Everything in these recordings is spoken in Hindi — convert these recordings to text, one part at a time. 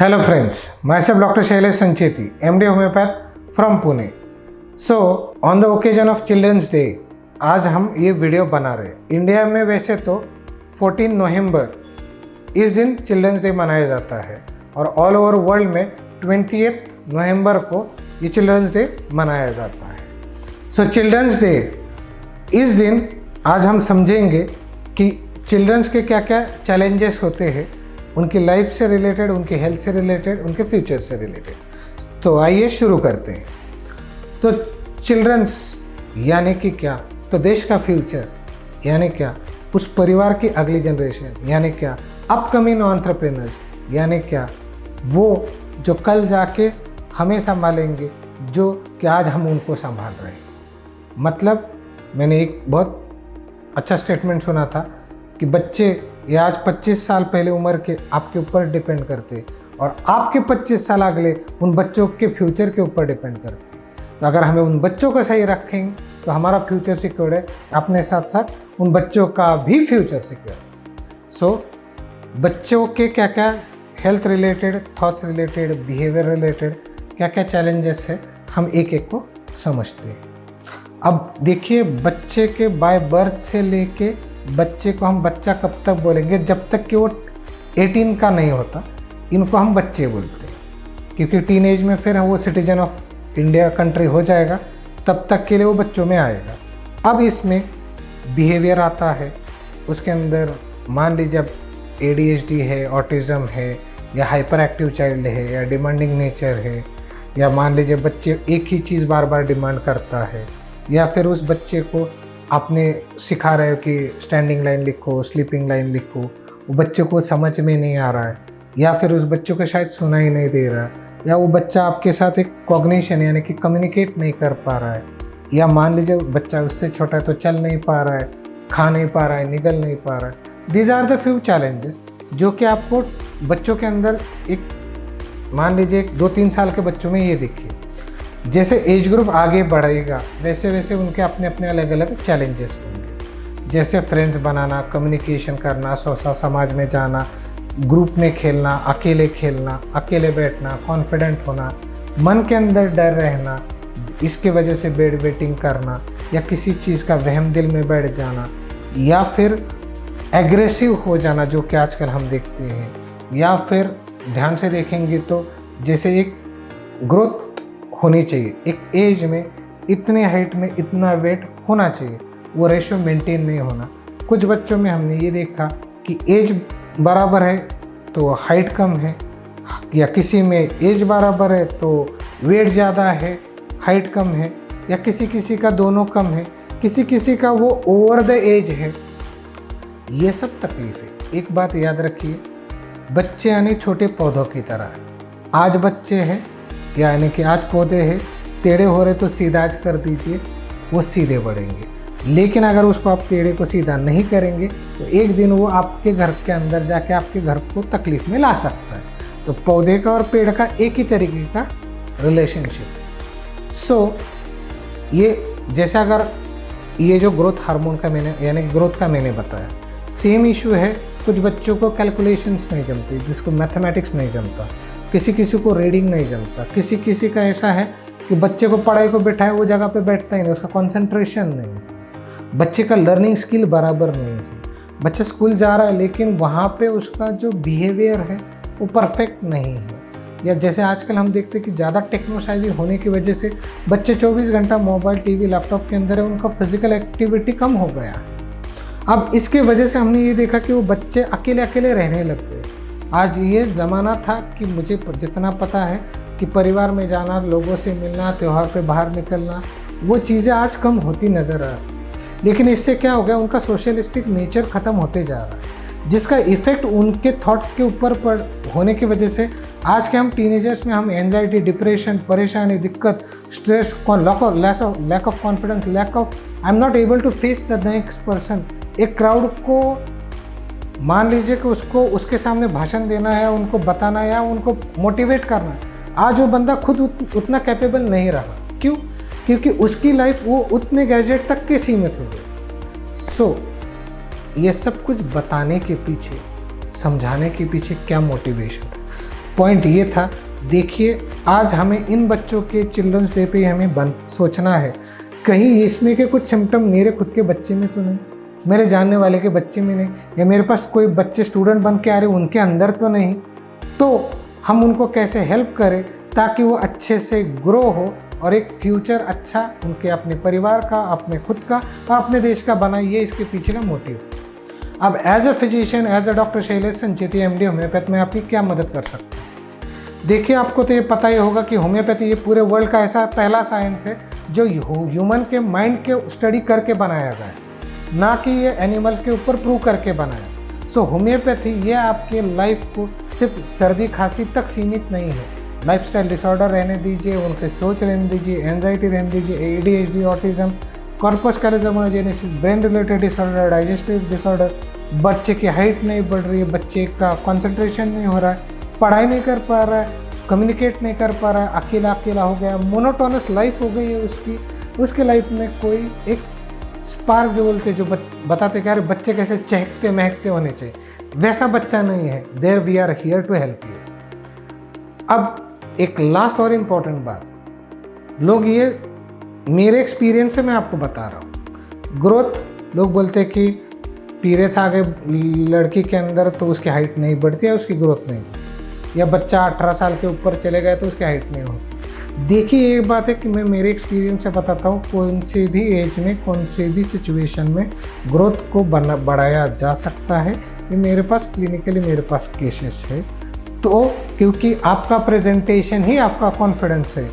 Hello friends, myself Dr. Shailesh Sancheti, MD Homeopath from Pune. So, on the occasion of Children's Day, आज हम ये वीडियो बना रहे हैं। इंडिया में वैसे तो 14 नवंबर इस दिन चिल्ड्रंस डे मनाया जाता है और ऑल ओवर वर्ल्ड में 20 नवंबर को ये चिल्ड्रंस डे मनाया जाता है। सो चिल्ड्रंस डे इस दिन आज हम समझेंगे कि चिल्ड्रंस के क्या क्या चैलेंजेस होते हैं, उनकी लाइफ से रिलेटेड, उनकी हेल्थ से रिलेटेड, उनके फ्यूचर से रिलेटेड। तो आइए शुरू करते हैं। तो चिल्ड्रंस यानी कि क्या? तो देश का फ्यूचर यानी क्या? उस परिवार की अगली जनरेशन यानी क्या? अपकमिंग एंटरप्रेन्योर्स यानी क्या? वो जो कल जाके हमें संभालेंगे, जो कि आज हम उनको संभाल रहे हैं। मतलब मैंने एक बहुत अच्छा स्टेटमेंट सुना था कि बच्चे ये आज 25 साल पहले उम्र के आपके ऊपर डिपेंड करते और आपके 25 साल अगले उन बच्चों के फ्यूचर के ऊपर डिपेंड करते। तो अगर हमें उन बच्चों को सही रखेंगे तो हमारा फ्यूचर सिक्योर है, अपने साथ साथ उन बच्चों का भी फ्यूचर सिक्योर है। सो बच्चों के क्या क्या health related, thoughts related, behaviour related क्या क्या चैलेंजेस है, हम एक एक को समझते हैं। अब देखिए, बच्चे के बाय बर्थ से लेके बच्चे को हम बच्चा कब तक बोलेंगे? जब तक कि वो 18 का नहीं होता, इनको हम बच्चे बोलते हैं, क्योंकि टीन एज में फिर वो सिटीजन ऑफ इंडिया कंट्री हो जाएगा, तब तक के लिए वो बच्चों में आएगा। अब इसमें बिहेवियर आता है, उसके अंदर मान लीजिए अब ADHD है, ऑटिज़म है, या हाइपर एक्टिव चाइल्ड है, या डिमांडिंग नेचर है, या मान लीजिए बच्चे एक ही चीज़ बार बार डिमांड करता है, या फिर उस बच्चे को आपने सिखा रहे हो कि स्टैंडिंग लाइन लिखो, स्लीपिंग लाइन लिखो, वो बच्चे को समझ में नहीं आ रहा है, या फिर उस बच्चों को शायद सुना ही नहीं दे रहा है, या वो बच्चा आपके साथ एक कॉग्निशन यानी कि कम्युनिकेट नहीं कर पा रहा है, या मान लीजिए बच्चा उससे छोटा है तो चल नहीं पा रहा है, खा नहीं पा रहा है, निगल नहीं पा रहा है। These are the few challenges जो कि आपको बच्चों के अंदर एक मान लीजिए 2-3 साल के बच्चों में ये दिखे। जैसे एज ग्रुप आगे बढ़ेगा वैसे वैसे उनके अपने अपने अलग अलग चैलेंजेस होंगे, जैसे फ्रेंड्स बनाना, कम्युनिकेशन करना, समाज में जाना, ग्रुप में खेलना, अकेले बैठना, कॉन्फिडेंट होना, मन के अंदर डर रहना, इसके वजह से बेड वेटिंग करना, या किसी चीज़ का वहम दिल में बैठ जाना, या फिर एग्रेसिव हो जाना जो कि आजकल हम देखते हैं, या फिर ध्यान से देखेंगे तो जैसे एक ग्रोथ होनी चाहिए, एक एज में इतने हाइट में इतना वेट होना चाहिए, वो रेशियो मेंटेन नहीं होना। कुछ बच्चों में हमने ये देखा कि एज बराबर है तो हाइट कम है, या किसी में एज बराबर है तो वेट ज़्यादा है, हाइट कम है, या किसी किसी का दोनों कम है, किसी किसी का वो ओवर द एज है। ये सब तकलीफ है। एक बात याद रखिए, बच्चे यानी छोटे पौधों की तरह है। आज बच्चे हैं यानी कि आज पौधे हैं, टेढ़े हो रहे तो सीधा आज कर दीजिए, वो सीधे बढ़ेंगे। लेकिन अगर उसको आप टेढ़े को सीधा नहीं करेंगे तो एक दिन वो आपके घर के अंदर जाके आपके घर को तकलीफ में ला सकता है। तो पौधे का और पेड़ का एक ही तरीके का रिलेशनशिप। सो ये जैसे अगर ये जो ग्रोथ हार्मोन का मैंने यानी ग्रोथ का मैंने बताया, सेम इशू है। कुछ बच्चों को कैलकुलेशंस नहीं जमती, जिसको मैथमेटिक्स नहीं जमता, किसी किसी को रीडिंग नहीं जमता, किसी किसी का ऐसा है कि बच्चे को पढ़ाई को बैठाए वो जगह पे बैठता ही नहीं, उसका कंसंट्रेशन नहीं है, बच्चे का लर्निंग स्किल बराबर नहीं है। बच्चा स्कूल जा रहा है लेकिन वहाँ पे उसका जो बिहेवियर है वो परफेक्ट नहीं है। या जैसे आजकल हम देखते हैं कि ज़्यादा टेक्नोलॉजी होने की वजह से बच्चे 24 घंटा मोबाइल, टीवी, लैपटॉप के अंदर है, उनका फिजिकल एक्टिविटी कम हो गया है। अब इसके वजह से हमने ये देखा कि वो बच्चे अकेले अकेले रहने लग गए। आज ये ज़माना था कि मुझे जितना पता है कि परिवार में जाना, लोगों से मिलना, त्यौहार पे बाहर निकलना, वो चीज़ें आज कम होती नज़र आ रही। लेकिन इससे क्या हो गया, उनका सोशलिस्टिक नेचर ख़त्म होते जा रहा है, जिसका इफ़ेक्ट उनके थॉट के ऊपर होने की वजह से आज के हम टीनेजर्स में हम एंजाइटी, डिप्रेशन, परेशानी, दिक्कत, stress, lack of confidence, lack of I am not able to face the next person. एक क्राउड को मान लीजिए कि उसको उसके सामने भाषण देना है, उनको बताना है या उनको मोटिवेट करना है, आज वो बंदा खुद उतना कैपेबल नहीं रहा। क्यों? क्योंकि उसकी लाइफ वो उतने गैजेट तक के सीमित हो गई। सो ये सब कुछ बताने के पीछे, समझाने के पीछे क्या मोटिवेशन है? पॉइंट ये था, देखिए आज हमें इन बच्चों के चिल्ड्रंस डे पे हमें सोचना है कहीं इसमें के कुछ सिम्टम मेरे खुद के बच्चे में तो नहीं, मेरे जानने वाले के बच्चे में नहीं, या मेरे पास कोई बच्चे स्टूडेंट बन के आ रहे उनके अंदर तो नहीं। तो हम उनको कैसे हेल्प करें ताकि वो अच्छे से ग्रो हो और एक फ्यूचर अच्छा उनके अपने परिवार का, अपने खुद का और अपने देश का बनाए, ये इसके पीछे का मोटिव। अब as a physician, as a doctor Shailesh Sancheti MD homeopath में आपकी क्या मदद कर सकता हूँ? देखिए, आपको तो ये पता ही होगा कि होम्योपैथी ये पूरे वर्ल्ड का ऐसा पहला साइंस है जो ह्यूमन के माइंड के स्टडी करके बनाया गया है, ना कि ये एनिमल्स के ऊपर प्रूव करके बनाया। सो होम्योपैथी ये आपके लाइफ को सिर्फ सर्दी खांसी तक सीमित नहीं है, लाइफस्टाइल डिसऑर्डर रहने दीजिए, उनके सोच रहने दीजिए, एंजाइटी रहने दीजिए, ADHD, autism, corpus callosum genesis, brain related disorder, digestive disorder, बच्चे की हाइट नहीं बढ़ रही है, बच्चे का कंसंट्रेशन नहीं हो रहा है, पढ़ाई नहीं कर पा रहा है, कम्युनिकेट नहीं कर पा रहा है, अकेला अकेला हो गया, मोनोटोनस लाइफ हो गई है उसकी लाइफ में कोई एक स्पार्क जो बोलते जो बताते कि यार बच्चे कैसे चहकते महकते होने चाहिए, वैसा बच्चा नहीं है। There we are here to help you. अब एक लास्ट और इम्पॉर्टेंट बात, लोग ये मेरे एक्सपीरियंस से मैं आपको बता रहा हूँ, ग्रोथ लोग बोलते हैं कि पीरियड्स आ गए लड़की के अंदर तो उसकी हाइट नहीं बढ़ती है, उसकी ग्रोथ नहीं, या बच्चा 18 साल के ऊपर चले गए तो उसकी हाइट नहीं होती। देखिए, एक बात है कि मैं मेरे एक्सपीरियंस से बताता हूँ, कौन से भी एज में कौन से भी सिचुएशन में ग्रोथ को बढ़ाया जा सकता है। ये मेरे पास क्लिनिकली मेरे पास केसेस है। तो क्योंकि आपका प्रेजेंटेशन ही आपका कॉन्फिडेंस है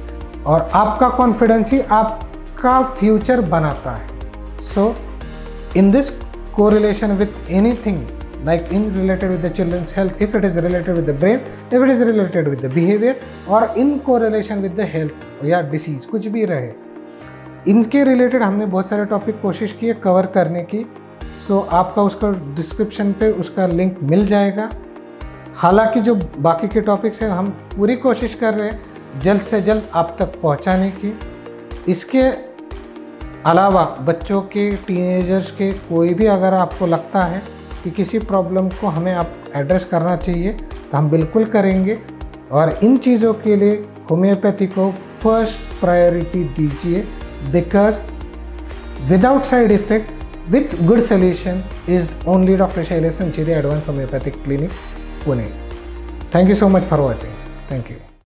और आपका कॉन्फिडेंस ही आपका फ्यूचर बनाता है। So in this correlation with anything like in related with the children's health, if it is related with the brain, if it is related with the behavior or in correlation with the health या disease, कुछ भी रहे, इनके रिलेटेड हमने बहुत सारे टॉपिक कोशिश किए कवर करने की। सो आपका उसका डिस्क्रिप्शन पे उसका लिंक मिल जाएगा। हालांकि जो बाकी के टॉपिक्स हैं हम पूरी कोशिश कर रहे हैं जल्द से जल्द आप तक पहुंचाने की। इसके अलावा बच्चों के, टीनेजर्स के, कोई भी अगर आपको लगता है कि किसी प्रॉब्लम को हमें आप एड्रेस करना चाहिए तो हम बिल्कुल करेंगे, और इन चीज़ों के लिए होम्योपैथी को फर्स्ट प्रायोरिटी दीजिए, because without side effect with good solution is only doctor Shailesh Sancheti advance homeopathic clinic Pune. Thank you so much for watching. Thank you.